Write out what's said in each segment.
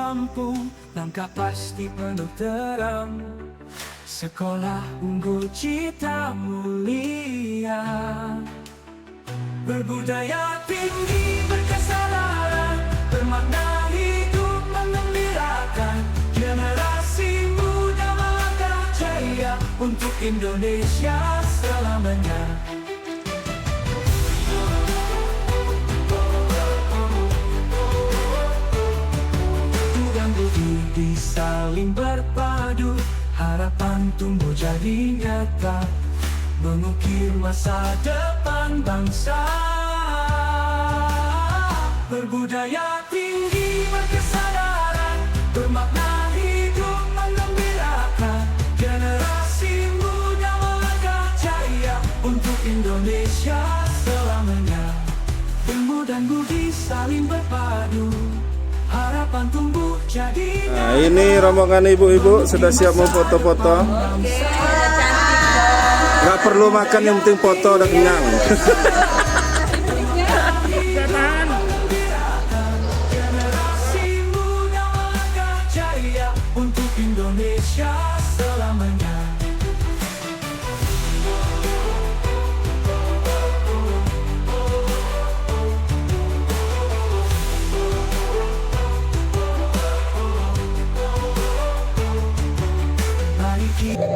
kampung, langkah pasti penuh terang. Sekolah unggul cita mulia, berbudaya tinggi berkesadaran, bermakna hidup menggembirakan. Generasi muda melangkah jaya untuk Indonesia selamanya. Tugas budi saling berpadu, harapan tumbuh jadi nyata, mengukir masa depan bangsa. Berbudaya tinggi berkesadaran, bermakna hidup menggembirakan. Generasi muda melangkah jaya untuk Indonesia selamanya. Ilmu dan budi saling berpadu, harapan tumbuh jadi nyata. Nah, ini rombongan ibu-ibu sudah siap mau foto-foto. Gak perlu makan, yang penting foto udah kenyang. Generasi muda melangkah jaya untuk Indonesia selamanya. Mari kita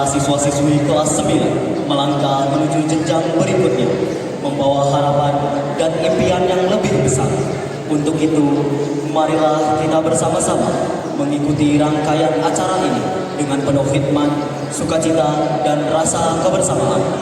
siswa-siswi kelas 9 melangkah menuju jenjang berikutnya, membawa harapan dan impian yang lebih besar. Untuk itu, marilah kita bersama-sama mengikuti rangkaian acara ini dengan penuh hikmat, sukacita, dan rasa kebersamaan.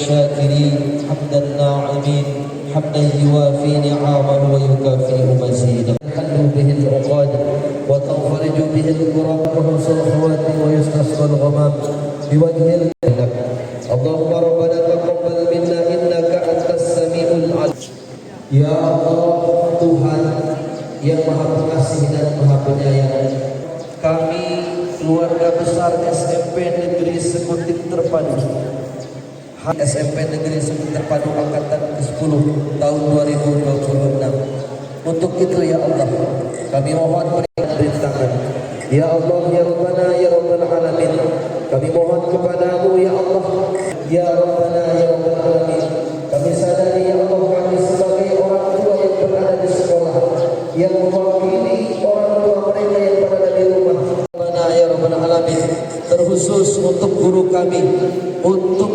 الشاكرين حمد الناعمين حمدا يوافي نعمه ويكافئ مزيدا تحل به العقاد وتنفرج به الكرب وحسن الخواتم ويستسقى الغمام بوجه الكلام. اللهم ربنا تقبل منا انك انت السميع العليم. Ya Allah, Tuhan yang Maha Pengasih dan Maha Penyayang, kami keluarga besar SMP Negeri Sekuting Terpadu, SMP Negeri Sekuting Terpadu Angkatan ke-10 tahun 2026. Untuk itu ya Allah, kami mohon berintangan. Ya Allah, ya Rabbana, ya Rabbal Alamin, kami mohon kepadamu ya Allah, ya Rabbana, ya Rabbal Alamin. Kami sadari ya Allah, kami sebagai orang tua yang berada di sekolah, yang mewakili orang tua mereka yang berada di rumah. Rabbana ya Rabbal Alamin, terkhusus untuk guru kami, untuk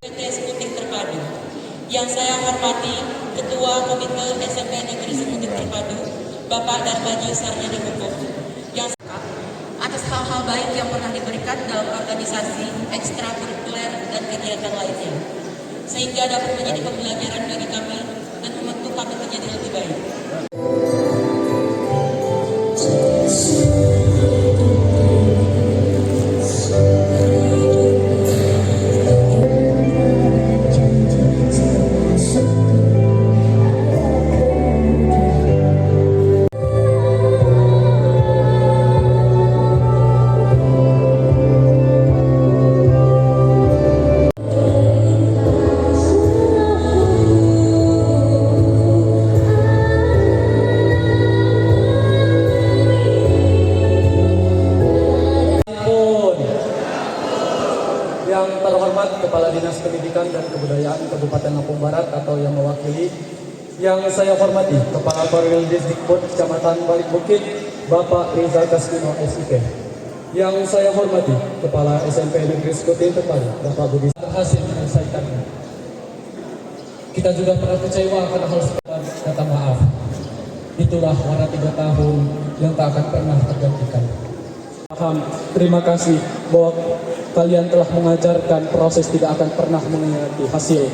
Smpn Sekuting Terpadu. Yang saya hormati Ketua Komite SMP Negeri Sekuting Terpadu, Bapak Darmaji Sarjana Hukum. Yang atas hal-hal baik yang pernah diberikan dalam organisasi, ekstrakurikuler dan kegiatan lainnya, sehingga dapat menjadi pembelajaran bagi kami dan membantu kami menjadi lebih baik. Yang terhormat Kepala Dinas Pendidikan dan Kebudayaan Kabupaten Lampung Barat atau yang mewakili, yang saya hormati Kepala Korwil Disdikbud Kecamatan Balik Bukit, Bapak Rizal Kasino SIP. Yang saya hormati Kepala SMP Negeri Sekuting Terpadu, Bapak Budi, berhasil menyelesaikannya. Kita juga pernah kecewa karena hal seperti kata maaf. Itulah warna 3 tahun yang tak akan pernah tergantikan. Terima kasih bahwa kalian telah mengajarkan proses tidak akan pernah mengkhianati hasil.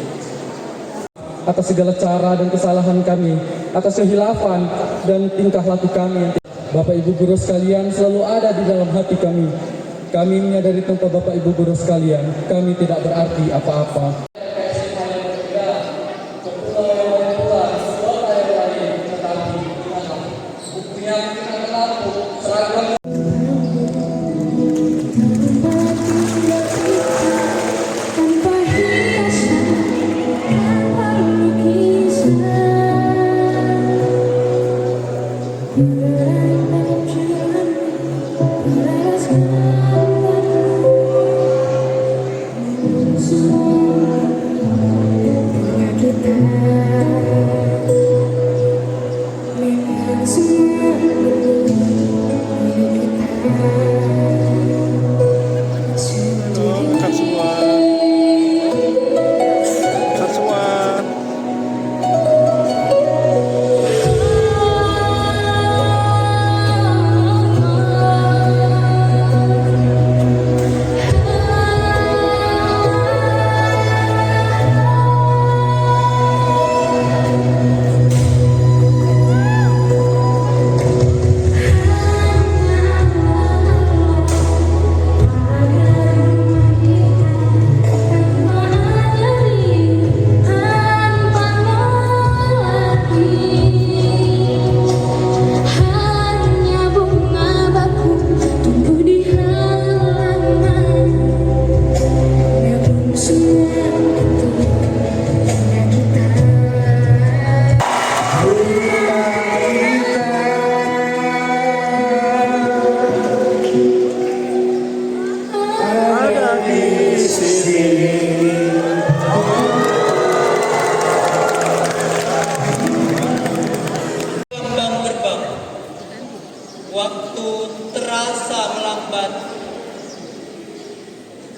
Atas segala cara dan kesalahan kami, atas kehilafan dan tingkah laku kami, Bapak Ibu guru sekalian selalu ada di dalam hati kami. Kami menyadari tanpa Bapak Ibu guru sekalian, kami tidak berarti apa-apa.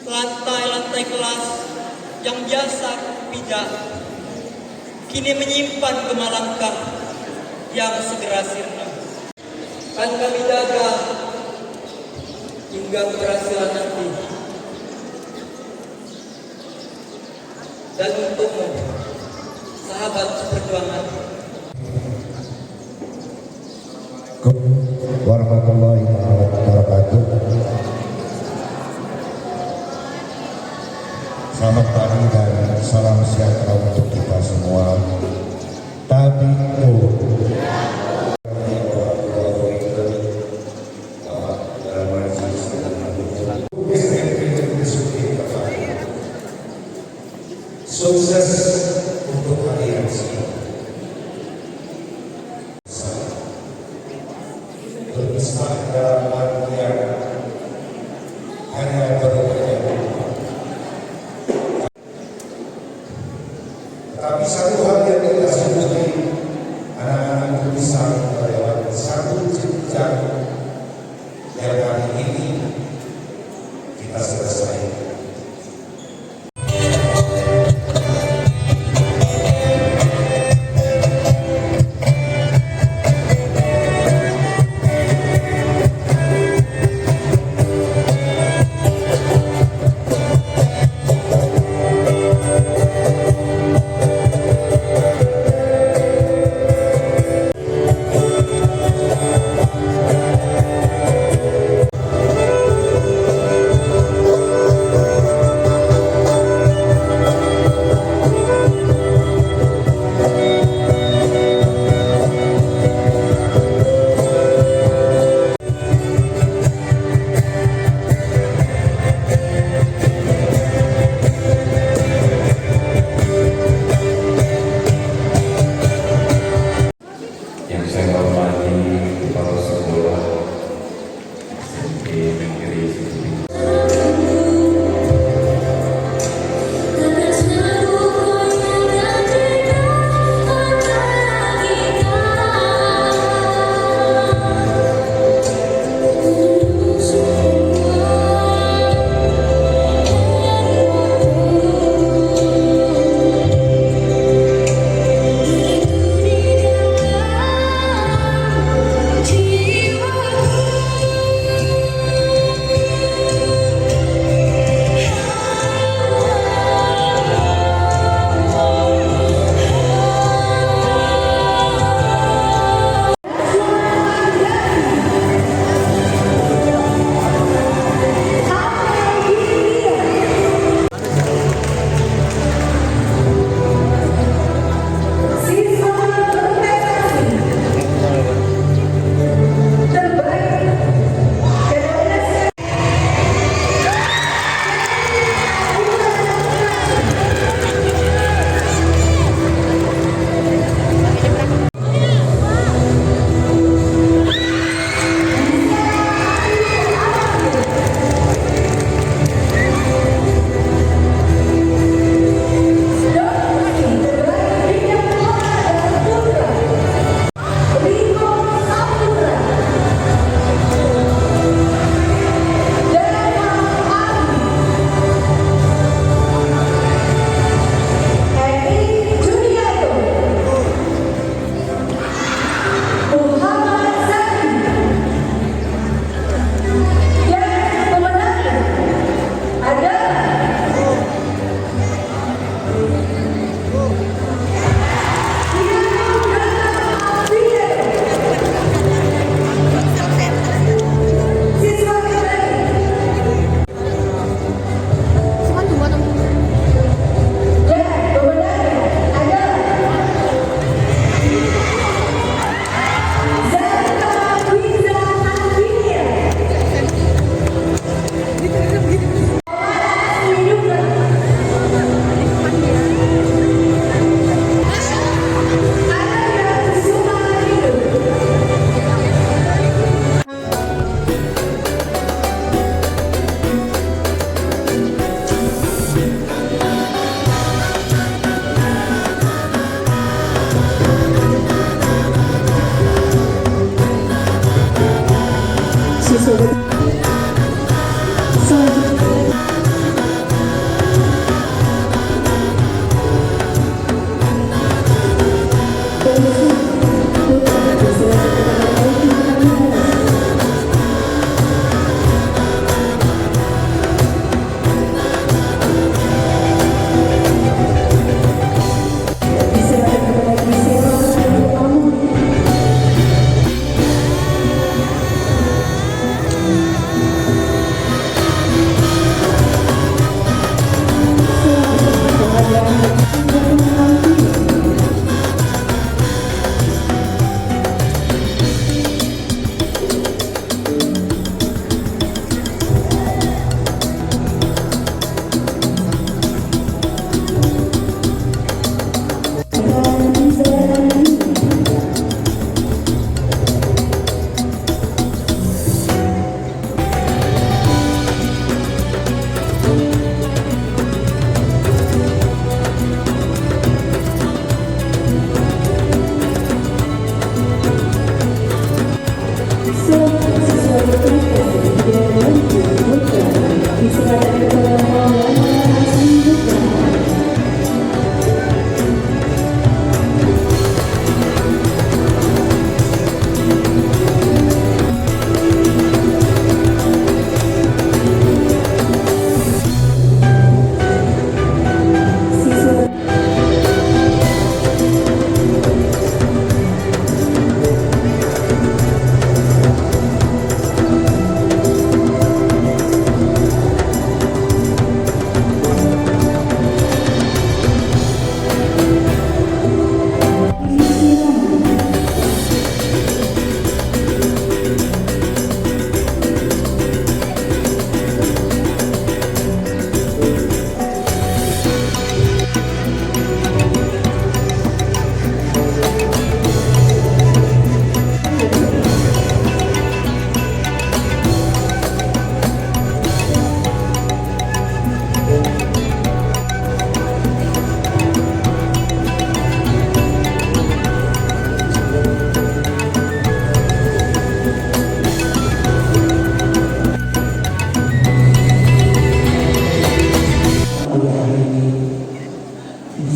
lantai-lantai kelas yang biasa pijak kini menyimpan gemalangkah yang segera sirna. Kan kami jaga hingga keberhasilan nanti. Dan untukmu, sahabat seperjuangan, warahmatullahi wabarakatuh. Selamat pagi dan salam sejahtera untuk kita semua. Tabi'u sukses untuk hari yang siap. Berpisah dalam arti yang hanya berbeda. Tapi satu hal yang kita syukuri, anak-anak bisa melewati satu jenjang yang hari ini kita selesai.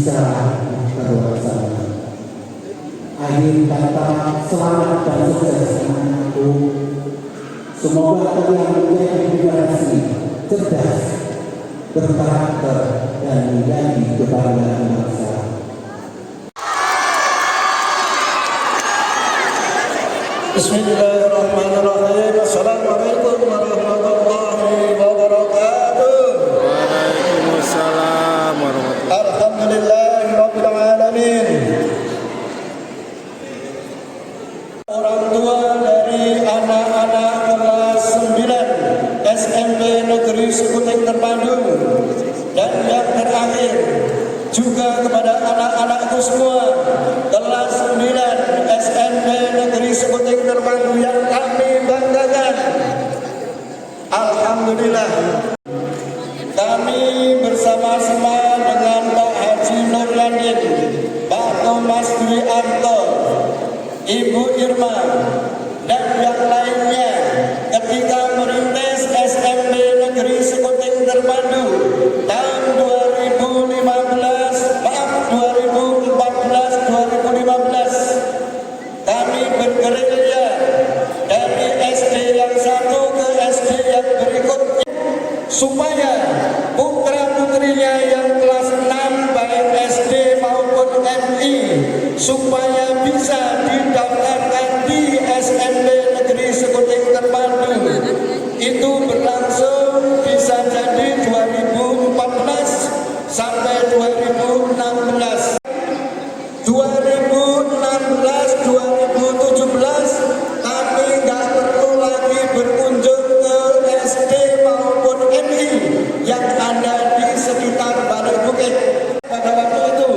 bisa terlaksana. Akhir kata selamat dan sukses anakku. Semoga kalian menjadi generasi cerdas, berkarakter, dan menjadi kebanggaan bangsa. Bismillahirrahmanirrahim. Assalamualaikum warahmatullahi wabarakatuh. Waalaikumsalam warahmatullahi Alhamdulillahirabbil alamin. Orang tua dari anak-anak kelas 9 SMP Negeri Sekuting Terpadu, dan yang terakhir juga kepada anak-anakku semua kelas 9 SMP Negeri Sekuting Terpadu yang kami banggakan. Alhamdulillah, kami bersama-sama dengan Pak Haji Nurlandin, Pak Thomas Dwi Arto, Ibu Irma, dan yang lainnya ketika merintis SMP Negeri Sekuting Terpadu tahun 2015, kami bergerilya dari SD yang satu ke SD yang berikutnya supaya putra-putrinya yang kelas 6 baik SD maupun MI supaya bisa didaftarkan di SMP Negeri Sekuting Terpadu. Itu berlangsung bisa jadi 2014 sampai 2016. 2016-2017 kami nggak perlu lagi berkunjung ke SD maupun MI yang ada di sekitar Balai Bukit. Pada waktu itu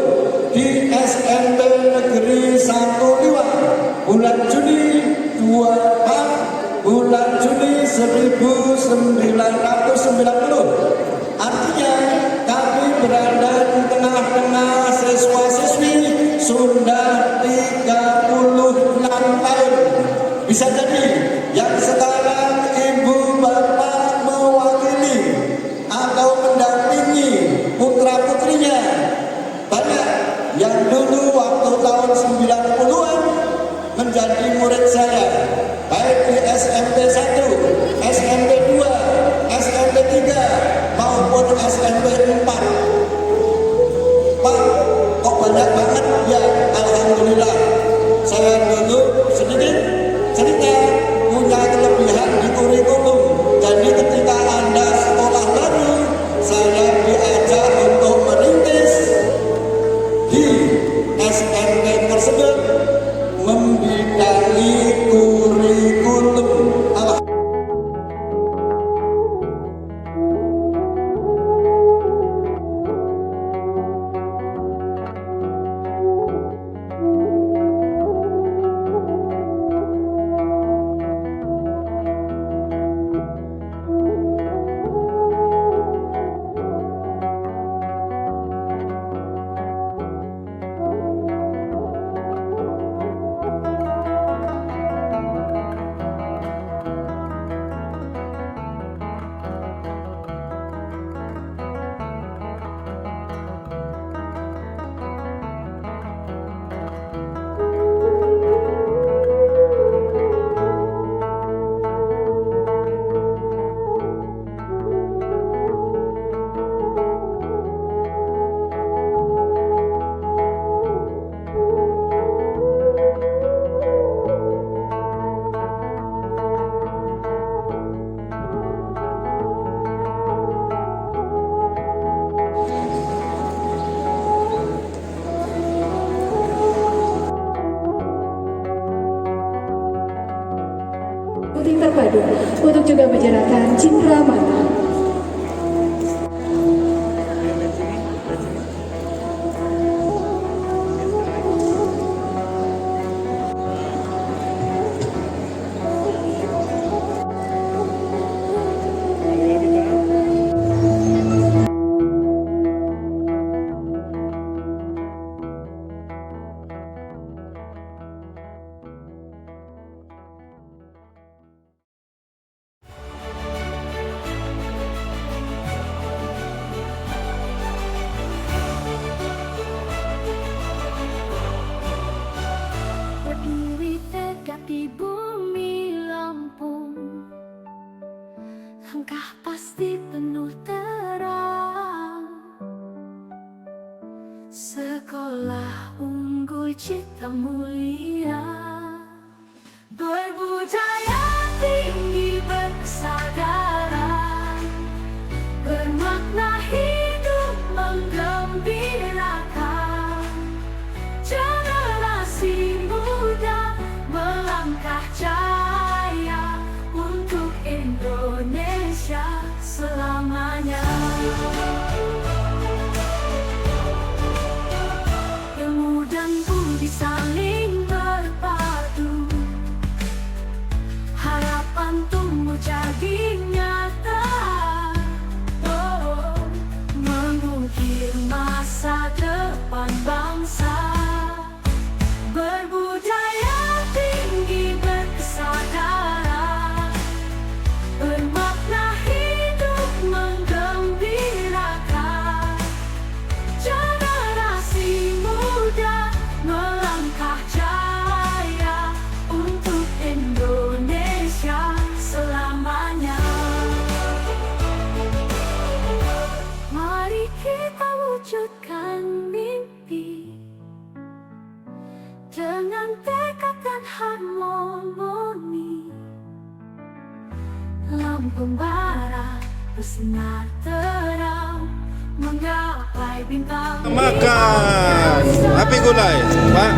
di SMP Negeri 1 Liwa bulan Juni 24 bulan Juni 1990. Artinya kami berada di tengah-tengah siswa-siswi sudah 36 tahun. Bisa jadi yang sekarang ibu bapak mewakili atau mendampingi putra-putrinya banyak yang dulu waktu tahun 90-an menjadi murid saya, baik di SMP 1, SMP 2, SMP 3 maupun SMP 4. Pak, kok banyak banget? Ya, alhamdulillah. Saya dulu sedikit cerita punya kelebihan di kurikulum. Jadi ketika Anda sekolah baru, saya diajak untuk merintis di SMP tersebut membidangi kurikulum. Masyarakat Cindera Mata. Berdiri tegak di bumi Lampung, langkah pasti penuh terang. Sekolah unggul cita mulia, berbudaya tinggi berkesadaran, bermakna hidup menggembirakan. Generasi muda melangkah jaya untuk Indonesia selamanya. Ilmu dan budi saling berpadu, harapan tumbuh jadi nyata. Oh, mengukir masa depan bangsa, berbudaya tinggi berkesadaran, bermakna hidup menggembirakan. Generasi muda melangkah jaya untuk Indonesia selamanya. Mari kita wujudkan mimpi dengan tekad dan harmoni. Lampung Barat bersinar terang, menggapai bintang. Makan. Api gulai, Pak.